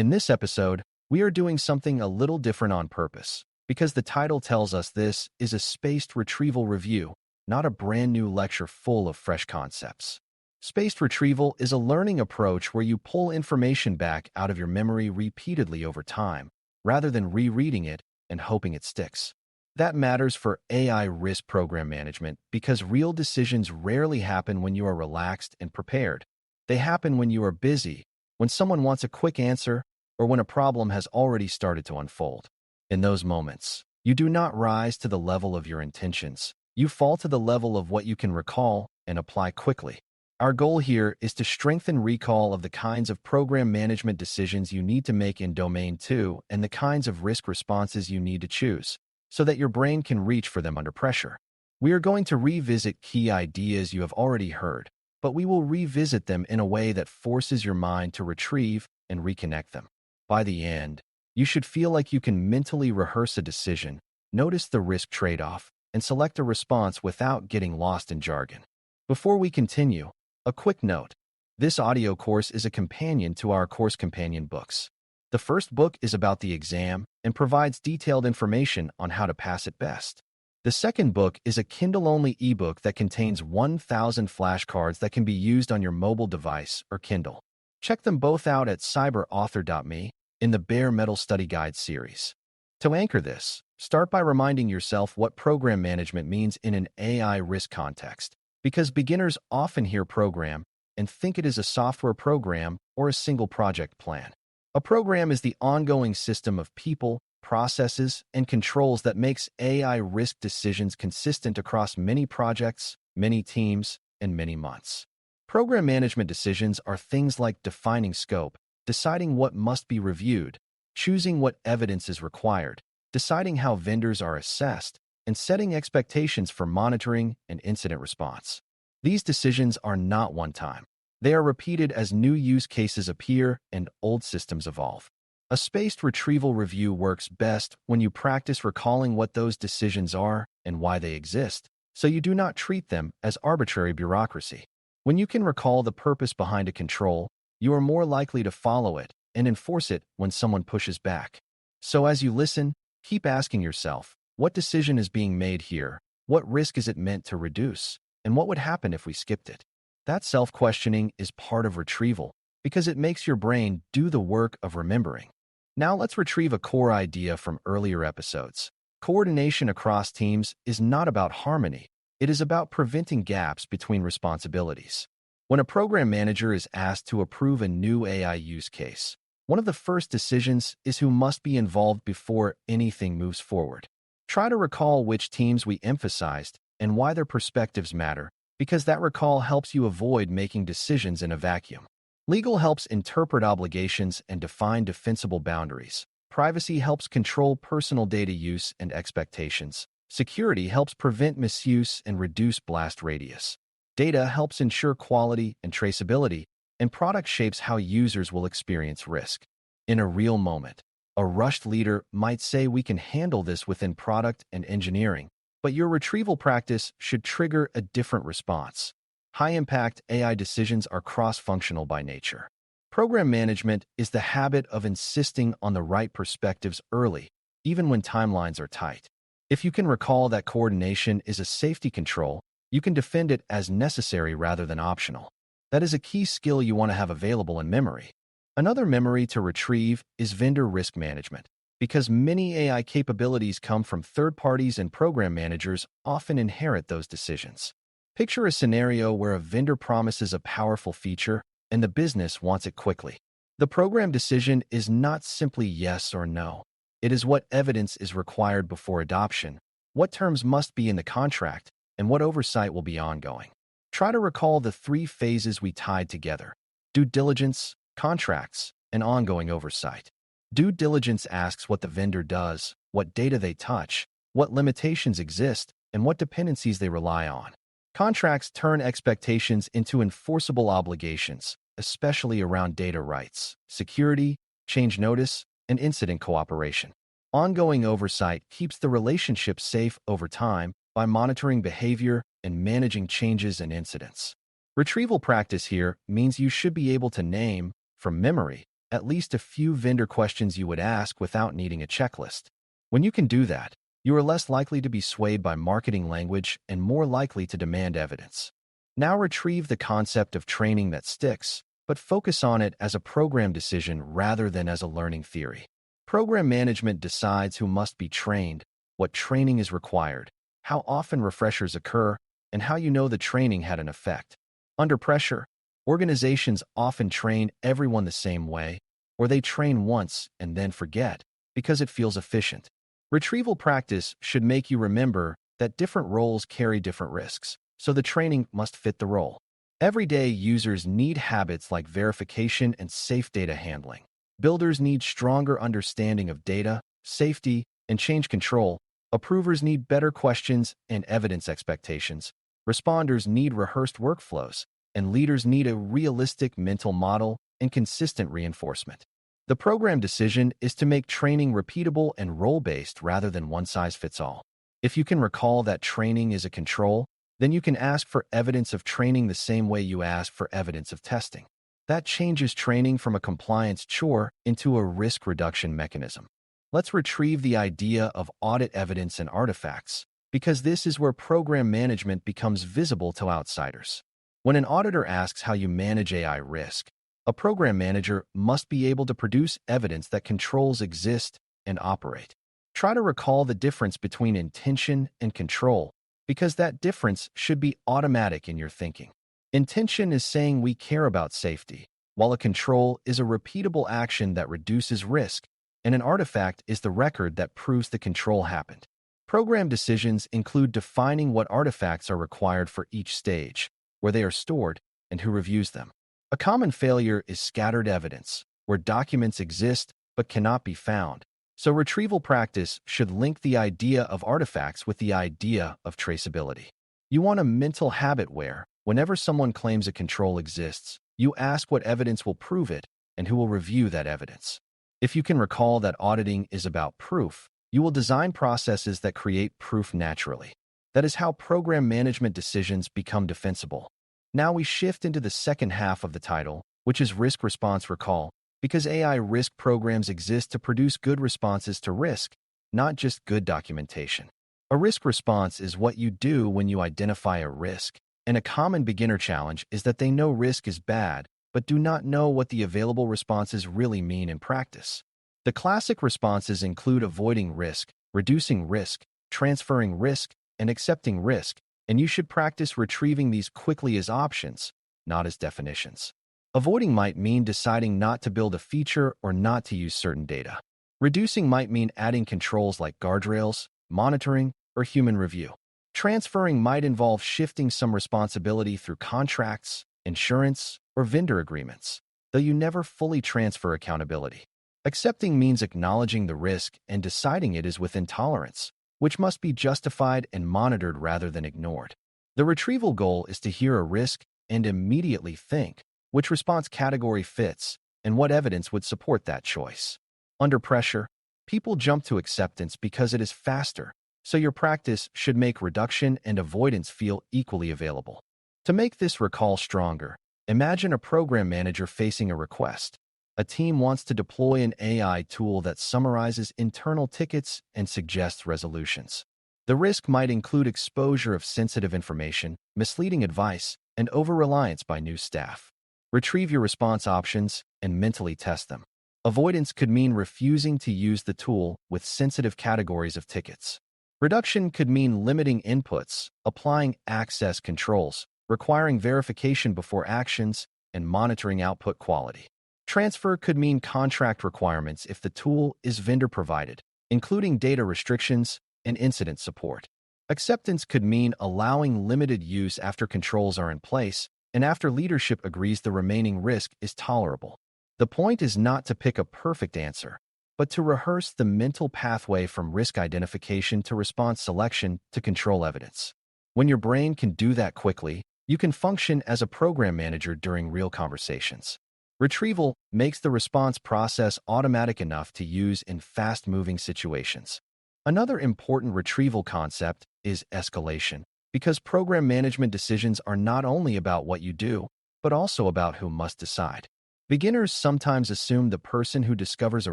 In this episode, we are doing something a little different on purpose, because the title tells us this is a spaced retrieval review, not a brand new lecture full of fresh concepts. Spaced retrieval is a learning approach where you pull information back out of your memory repeatedly over time, rather than rereading it and hoping it sticks. That matters for AI risk program management because real decisions rarely happen when you are relaxed and prepared. They happen when you are busy, when someone wants a quick answer, or when a problem has already started to unfold. In those moments, you do not rise to the level of your intentions. You fall to the level of what you can recall and apply quickly. Our goal here is to strengthen recall of the kinds of program management decisions you need to make in Domain 2 and the kinds of risk responses you need to choose, so that your brain can reach for them under pressure. We are going to revisit key ideas you have already heard, but we will revisit them in a way that forces your mind to retrieve and reconnect them. By the end, you should feel like you can mentally rehearse a decision, notice the risk trade-off, and select a response without getting lost in jargon. Before we continue, a quick note. This audio course is a companion to our course companion books. The first book is about the exam and provides detailed information on how to pass it best. The second book is a Kindle-only ebook that contains 1,000 flashcards that can be used on your mobile device or Kindle. Check them both out at cyber.author.me in the Bare Metal Study Guide series. To anchor this, start by reminding yourself what program management means in an AI risk context, because beginners often hear program and think it is a software program or a single project plan. A program is the ongoing system of people, processes, and controls that makes AI risk decisions consistent across many projects, many teams, and many months. Program management decisions are things like defining scope, deciding what must be reviewed, choosing what evidence is required, deciding how vendors are assessed, and setting expectations for monitoring and incident response. These decisions are not one-time. They are repeated as new use cases appear and old systems evolve. A spaced retrieval review works best when you practice recalling what those decisions are and why they exist, so you do not treat them as arbitrary bureaucracy. When you can recall the purpose behind a control, you are more likely to follow it and enforce it when someone pushes back. So as you listen, keep asking yourself, what decision is being made here? What risk is it meant to reduce? And what would happen if we skipped it? That self-questioning is part of retrieval because it makes your brain do the work of remembering. Now let's retrieve a core idea from earlier episodes. Coordination across teams is not about harmony. It is about preventing gaps between responsibilities. When a program manager is asked to approve a new AI use case, one of the first decisions is who must be involved before anything moves forward. Try to recall which teams we emphasized and why their perspectives matter, because that recall helps you avoid making decisions in a vacuum. Legal helps interpret obligations and define defensible boundaries. Privacy helps control personal data use and expectations. Security helps prevent misuse and reduce blast radius. Data helps ensure quality and traceability, and product shapes how users will experience risk. In a real moment, a rushed leader might say we can handle this within product and engineering, but your retrieval practice should trigger a different response. High-impact AI decisions are cross-functional by nature. Program management is the habit of insisting on the right perspectives early, even when timelines are tight. If you can recall that coordination is a safety control, you can defend it as necessary rather than optional. That is a key skill you want to have available in memory. Another memory to retrieve is vendor risk management. Because many AI capabilities come from third parties and program managers often inherit those decisions. Picture a scenario where a vendor promises a powerful feature and the business wants it quickly. The program decision is not simply yes or no. It is what evidence is required before adoption, what terms must be in the contract, and what oversight will be ongoing. Try to recall the three phases we tied together: due diligence, contracts, and ongoing oversight. Due diligence asks what the vendor does, what data they touch, what limitations exist, and what dependencies they rely on. Contracts turn expectations into enforceable obligations, especially around data rights, security, change notice, and incident cooperation. Ongoing oversight keeps the relationship safe over time by monitoring behavior and managing changes and incidents. Retrieval practice here means you should be able to name, from memory, at least a few vendor questions you would ask without needing a checklist. When you can do that, you are less likely to be swayed by marketing language and more likely to demand evidence. Now retrieve the concept of training that sticks, but focus on it as a program decision rather than as a learning theory. Program management decides who must be trained, what training is required, how often refreshers occur, and how you know the training had an effect. Under pressure, organizations often train everyone the same way, or they train once and then forget because it feels efficient. Retrieval practice should make you remember that different roles carry different risks, so the training must fit the role. Everyday users need habits like verification and safe data handling. Builders need stronger understanding of data, safety, and change control. Approvers need better questions and evidence expectations. Responders need rehearsed workflows, and leaders need a realistic mental model and consistent reinforcement. The program decision is to make training repeatable and role-based rather than one-size-fits-all. If you can recall that training is a control, then you can ask for evidence of training the same way you ask for evidence of testing. That changes training from a compliance chore into a risk reduction mechanism. Let's retrieve the idea of audit evidence and artifacts, because this is where program management becomes visible to outsiders. When an auditor asks how you manage AI risk, a program manager must be able to produce evidence that controls exist and operate. Try to recall the difference between intention and control, because that difference should be automatic in your thinking. Intention is saying we care about safety, while a control is a repeatable action that reduces risk, and an artifact is the record that proves the control happened. Program decisions include defining what artifacts are required for each stage, where they are stored, and who reviews them. A common failure is scattered evidence, where documents exist but cannot be found. So retrieval practice should link the idea of artifacts with the idea of traceability. You want a mental habit where, whenever someone claims a control exists, you ask what evidence will prove it and who will review that evidence. If you can recall that auditing is about proof, you will design processes that create proof naturally. That is how program management decisions become defensible. Now we shift into the second half of the title, which is risk response recall, because AI risk programs exist to produce good responses to risk, not just good documentation. A risk response is what you do when you identify a risk, and a common beginner challenge is that they know risk is bad, but do not know what the available responses really mean in practice. The classic responses include avoiding risk, reducing risk, transferring risk, and accepting risk, and you should practice retrieving these quickly as options, not as definitions. Avoiding might mean deciding not to build a feature or not to use certain data. Reducing might mean adding controls like guardrails, monitoring, or human review. Transferring might involve shifting some responsibility through contracts, insurance, or vendor agreements, though you never fully transfer accountability. Accepting means acknowledging the risk and deciding it is within tolerance, which must be justified and monitored rather than ignored. The retrieval goal is to hear a risk and immediately think which response category fits and what evidence would support that choice. Under pressure, people jump to acceptance because it is faster, so your practice should make reduction and avoidance feel equally available. To make this recall stronger, imagine a program manager facing a request. A team wants to deploy an AI tool that summarizes internal tickets and suggests resolutions. The risk might include exposure of sensitive information, misleading advice, and over-reliance by new staff. Retrieve your response options and mentally test them. Avoidance could mean refusing to use the tool with sensitive categories of tickets. Reduction could mean limiting inputs, applying access controls, requiring verification before actions, and monitoring output quality. Transfer could mean contract requirements if the tool is vendor-provided, including data restrictions and incident support. Acceptance could mean allowing limited use after controls are in place and after leadership agrees the remaining risk is tolerable. The point is not to pick a perfect answer, but to rehearse the mental pathway from risk identification to response selection to control evidence. When your brain can do that quickly, you can function as a program manager during real conversations. Retrieval makes the response process automatic enough to use in fast-moving situations. Another important retrieval concept is escalation, because program management decisions are not only about what you do, but also about who must decide. Beginners sometimes assume the person who discovers a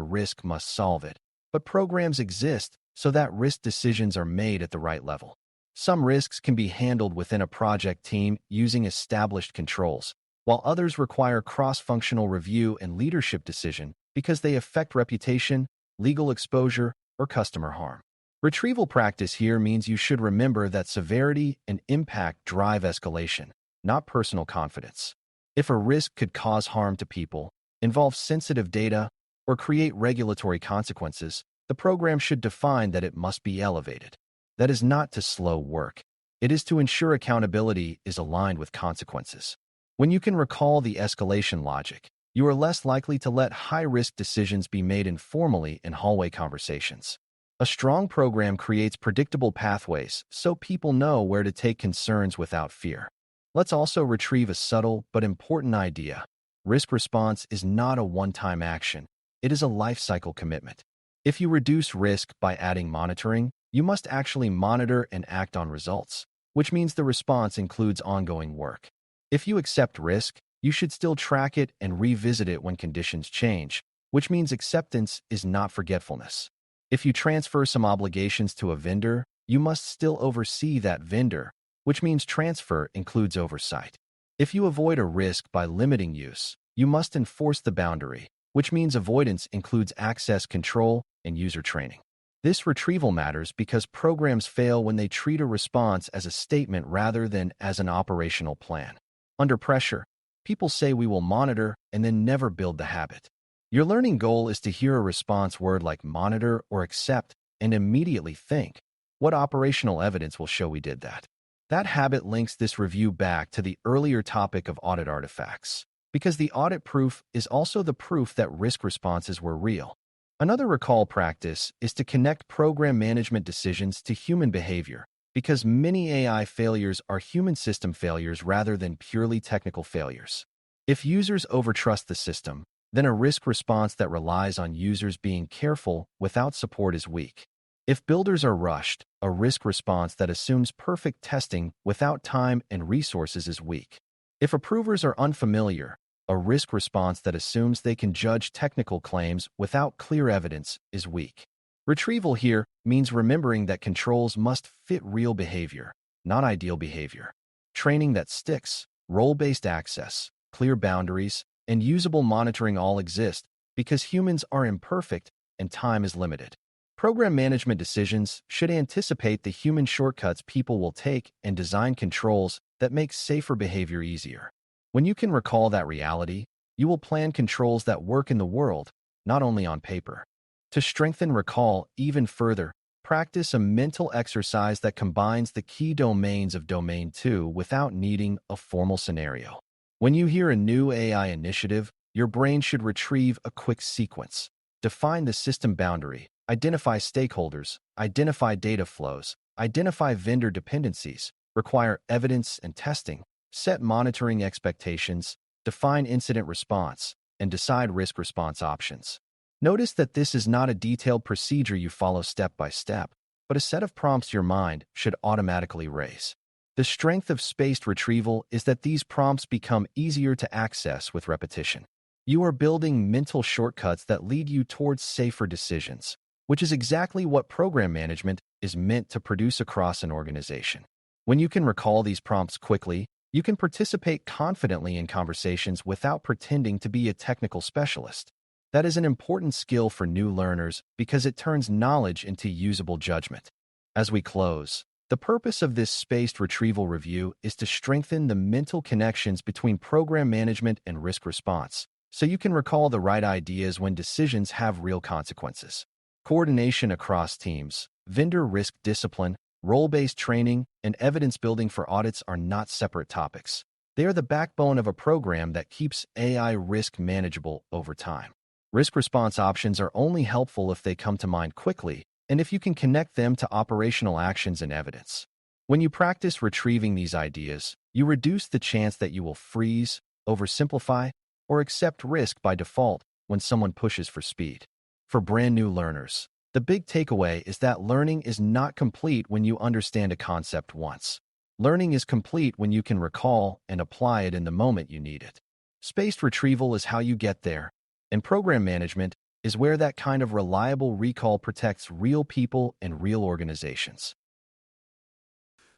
risk must solve it, but programs exist so that risk decisions are made at the right level. Some risks can be handled within a project team using established controls, while others require cross-functional review and leadership decision because they affect reputation, legal exposure, or customer harm. Retrieval practice here means you should remember that severity and impact drive escalation, not personal confidence. If a risk could cause harm to people, involve sensitive data, or create regulatory consequences, the program should define that it must be elevated. That is not to slow work. It is to ensure accountability is aligned with consequences. When you can recall the escalation logic, you are less likely to let high-risk decisions be made informally in hallway conversations. A strong program creates predictable pathways so people know where to take concerns without fear. Let's also retrieve a subtle but important idea. Risk response is not a one-time action. It is a life cycle commitment. If you reduce risk by adding monitoring, you must actually monitor and act on results, which means the response includes ongoing work. If you accept risk, you should still track it and revisit it when conditions change, which means acceptance is not forgetfulness. If you transfer some obligations to a vendor, you must still oversee that vendor, which means transfer includes oversight. If you avoid a risk by limiting use, you must enforce the boundary, which means avoidance includes access control and user training. This retrieval matters because programs fail when they treat a response as a statement rather than as an operational plan. Under pressure, people say we will monitor and then never build the habit. Your learning goal is to hear a response word like monitor or accept and immediately think, what operational evidence will show we did that? That habit links this review back to the earlier topic of audit artifacts, because the audit proof is also the proof that risk responses were real. Another recall practice is to connect program management decisions to human behavior, because many AI failures are human system failures rather than purely technical failures. If users overtrust the system, then a risk response that relies on users being careful without support is weak. If builders are rushed, a risk response that assumes perfect testing without time and resources is weak. If approvers are unfamiliar, a risk response that assumes they can judge technical claims without clear evidence is weak. Retrieval here means remembering that controls must fit real behavior, not ideal behavior. Training that sticks, role-based access, clear boundaries, and usable monitoring all exist because humans are imperfect and time is limited. Program management decisions should anticipate the human shortcuts people will take and design controls that make safer behavior easier. When you can recall that reality, you will plan controls that work in the world, not only on paper. To strengthen recall even further, practice a mental exercise that combines the key domains of Domain 2 without needing a formal scenario. When you hear a new AI initiative, your brain should retrieve a quick sequence. Define the system boundary, identify stakeholders, identify data flows, identify vendor dependencies, require evidence and testing, set monitoring expectations, define incident response, and decide risk response options. Notice that this is not a detailed procedure you follow step by step, but a set of prompts your mind should automatically raise. The strength of spaced retrieval is that these prompts become easier to access with repetition. You are building mental shortcuts that lead you towards safer decisions, which is exactly what program management is meant to produce across an organization. When you can recall these prompts quickly, you can participate confidently in conversations without pretending to be a technical specialist. That is an important skill for new learners because it turns knowledge into usable judgment. As we close, the purpose of this spaced retrieval review is to strengthen the mental connections between program management and risk response, so you can recall the right ideas when decisions have real consequences. Coordination across teams, vendor risk discipline, role-based training, and evidence building for audits are not separate topics. They are the backbone of a program that keeps AI risk manageable over time. Risk response options are only helpful if they come to mind quickly, and if you can connect them to operational actions and evidence. When you practice retrieving these ideas, you reduce the chance that you will freeze, oversimplify, or accept risk by default when someone pushes for speed. For brand new learners, the big takeaway is that learning is not complete when you understand a concept once. Learning is complete when you can recall and apply it in the moment you need it. Spaced retrieval is how you get there, and program management is where that kind of reliable recall protects real people and real organizations.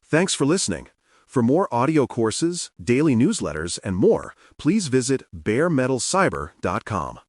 Thanks for listening. For more audio courses, daily newsletters, and more, please visit DailyCyber.News.